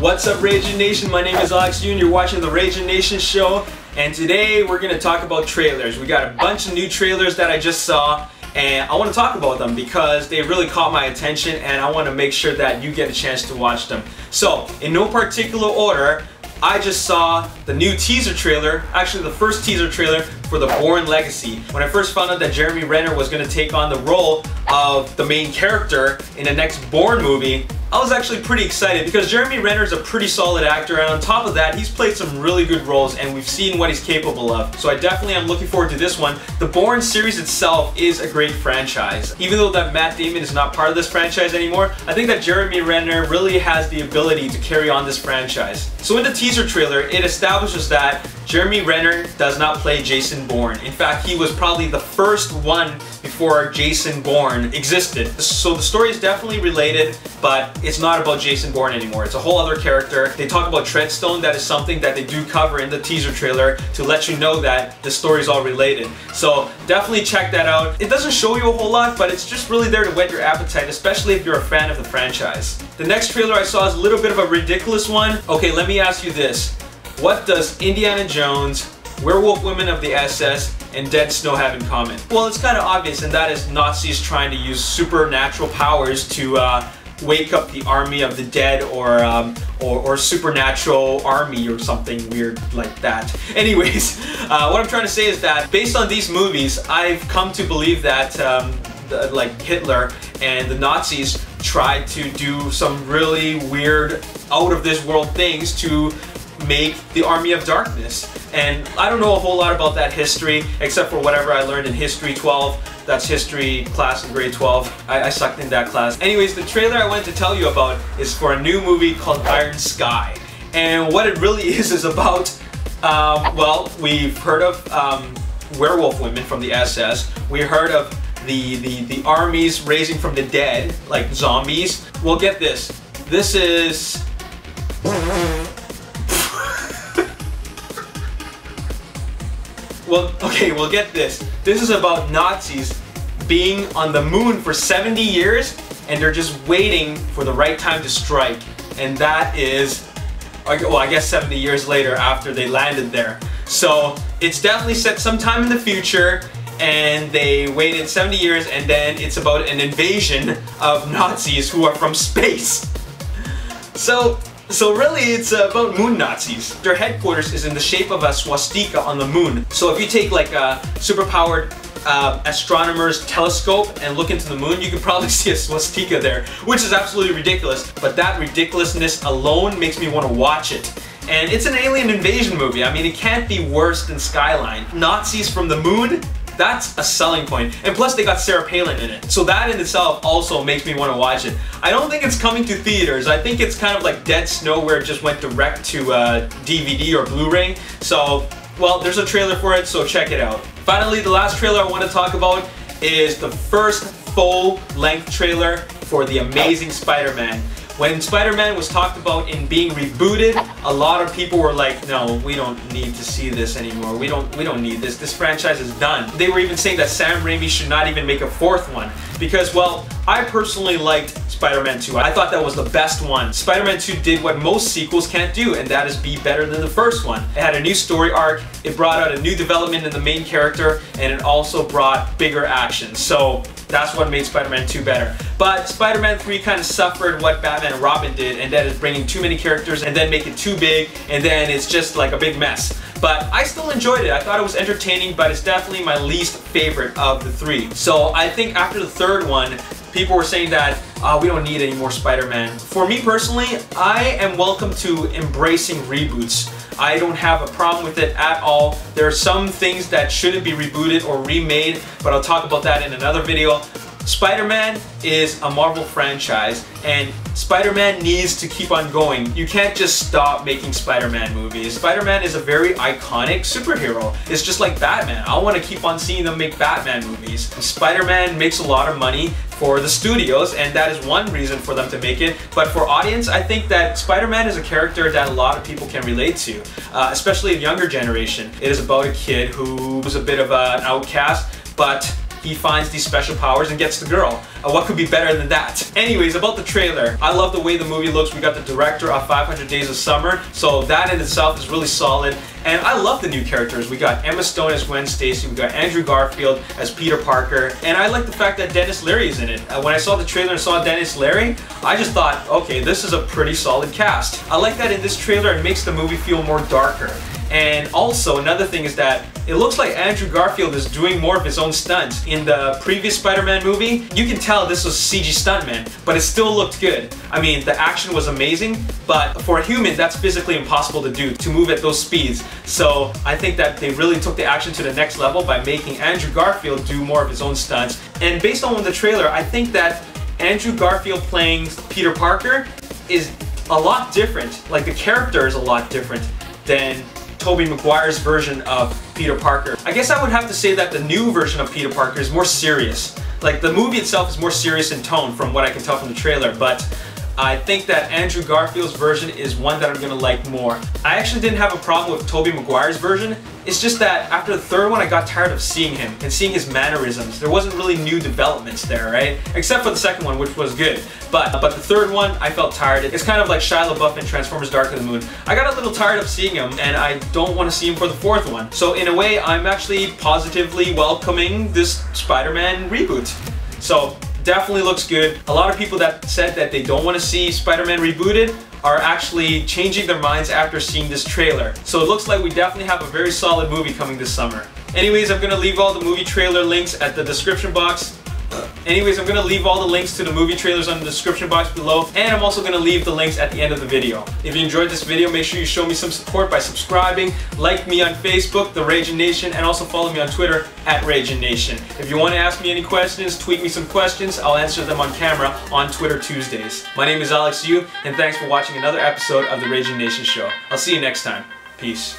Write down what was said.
What's up, Ragin Nation? My name is Alex Yoon. You're watching the Ragin Nation show, and today we're going to talk about trailers. We got a bunch of new trailers that I just saw, and I want to talk about them because they really caught my attention, and I want to make sure that you get a chance to watch them. So, in no particular order, I just saw the new teaser trailer, actually the first teaser trailer for the Bourne Legacy. When I first found out that Jeremy Renner was going to take on the role of the main character in the next Bourne movie, I was actually pretty excited because Jeremy Renner is a pretty solid actor, and on top of that, he's played some really good roles and we've seen what he's capable of. So I definitely am looking forward to this one. The Bourne series itself is a great franchise. Even though that Matt Damon is not part of this franchise anymore, I think that Jeremy Renner really has the ability to carry on this franchise. So in the teaser trailer, it establishes that Jeremy Renner does not play Jason Bourne. In fact, he was probably the first one before Jason Bourne existed. So the story is definitely related, but it's not about Jason Bourne anymore. It's a whole other character. They talk about Treadstone. That is something that they do cover in the teaser trailer to let you know that the story is all related. So definitely check that out. It doesn't show you a whole lot, but it's just really there to whet your appetite, especially if you're a fan of the franchise. The next trailer I saw is a little bit of a ridiculous one. Okay, let me ask you this. What does Indiana Jones, Werewolf Women of the SS, and Dead Snow have in common? Well, it's kind of obvious, and that is Nazis trying to use supernatural powers to wake up the army of the dead, or supernatural army or something weird like that. Anyways, what I'm trying to say is that based on these movies, I've come to believe that like Hitler and the Nazis tried to do some really weird, out of this world things to make the Army of Darkness. And I don't know a whole lot about that history, except for whatever I learned in History 12. That's history class in grade 12. I sucked in that class. Anyways, the trailer I wanted to tell you about is for a new movie called Iron Sky. And what it really is about, well, we've heard of werewolf women from the SS. We heard of the armies raising from the dead, like zombies. Well, get this. This is... Well, okay, well, get this. This is about Nazis being on the moon for 70 years, and they're just waiting for the right time to strike. And that is, well, I guess 70 years later after they landed there. So it's definitely set sometime in the future, and they waited 70 years, and then it's about an invasion of Nazis who are from space. So really, it's about moon Nazis. Their headquarters is in the shape of a swastika on the moon. So if you take like a superpowered astronomer's telescope and look into the moon, you can probably see a swastika there, which is absolutely ridiculous. But that ridiculousness alone makes me want to watch it. And it's an alien invasion movie. I mean, it can't be worse than Skyline. Nazis from the moon? That's a selling point. And plus they got Sarah Palin in it. So that in itself also makes me want to watch it. I don't think it's coming to theaters. I think it's kind of like Dead Snow, where it just went direct to DVD or Blu-ray. So, well, there's a trailer for it, so check it out. Finally, the last trailer I want to talk about is the first full-length trailer for The Amazing Spider-Man. When Spider-Man was talked about in being rebooted, a lot of people were like, no, we don't need to see this anymore. We don't need this. This franchise is done. They were even saying that Sam Raimi should not even make a fourth one. Because, well, I personally liked Spider-Man 2. I thought that was the best one. Spider-Man 2 did what most sequels can't do, and that is be better than the first one. It had a new story arc, it brought out a new development in the main character, and it also brought bigger action. So that's what made Spider-Man 2 better. But Spider-Man 3 kind of suffered what Batman and Robin did, and that is bringing too many characters and then make it too big, and then it's just like a big mess. But I still enjoyed it. I thought it was entertaining, but it's definitely my least favorite of the three. So I think after the third one, people were saying that we don't need any more Spider-Man. For me personally, I am welcome to embracing reboots. I don't have a problem with it at all. There are some things that shouldn't be rebooted or remade, but I'll talk about that in another video. Spider-Man is a Marvel franchise, and Spider-Man needs to keep on going. You can't just stop making Spider-Man movies. Spider-Man is a very iconic superhero. It's just like Batman. I want to keep on seeing them make Batman movies. Spider-Man makes a lot of money for the studios, and that is one reason for them to make it. But for audience, I think that Spider-Man is a character that a lot of people can relate to, especially a younger generation. It is about a kid who was a bit of an outcast, but he finds these special powers and gets the girl. What could be better than that? Anyways, about the trailer. I love the way the movie looks. We got the director of 500 Days of Summer, so that in itself is really solid. And I love the new characters. We got Emma Stone as Gwen Stacy, we got Andrew Garfield as Peter Parker, and I like the fact that Dennis Leary is in it. When I saw the trailer and saw Dennis Leary, I just thought, okay, this is a pretty solid cast. I like that in this trailer it makes the movie feel more darker. And also, another thing is that it looks like Andrew Garfield is doing more of his own stunts. In the previous Spider-Man movie, you can tell this was CG stuntman, but it still looked good. I mean, the action was amazing, but for a human, that's physically impossible to do, to move at those speeds. So I think that they really took the action to the next level by making Andrew Garfield do more of his own stunts. And based on the trailer, I think that Andrew Garfield playing Peter Parker is a lot different. Like, the character is a lot different than Tobey Maguire's version of Peter Parker. I guess I would have to say that the new version of Peter Parker is more serious. Like, the movie itself is more serious in tone from what I can tell from the trailer, but I think that Andrew Garfield's version is one that I'm gonna like more. I actually didn't have a problem with Tobey Maguire's version. It's just that after the third one, I got tired of seeing him and seeing his mannerisms. There wasn't really new developments there, right? Except for the second one, which was good. But the third one, I felt tired. It's kind of like Shia LaBeouf in Transformers Dark of the Moon. I got a little tired of seeing him, and I don't want to see him for the fourth one. So in a way, I'm actually positively welcoming this Spider-Man reboot. So definitely looks good. A lot of people that said that they don't want to see Spider-Man rebooted are actually changing their minds after seeing this trailer. So it looks like we definitely have a very solid movie coming this summer. Anyways, I'm gonna leave all the movie trailer links at the description box. I'm gonna leave all the links to the movie trailers on the description box below, and I'm also gonna leave the links at the end of the video. If you enjoyed this video, make sure you show me some support by subscribing, like me on Facebook, The Ragin Nation, and also follow me on Twitter at Ragin Nation. If you want to ask me any questions, tweet me some questions, I'll answer them on camera on Twitter Tuesdays. My name is Alex Yu, and thanks for watching another episode of The Ragin Nation Show. I'll see you next time. Peace.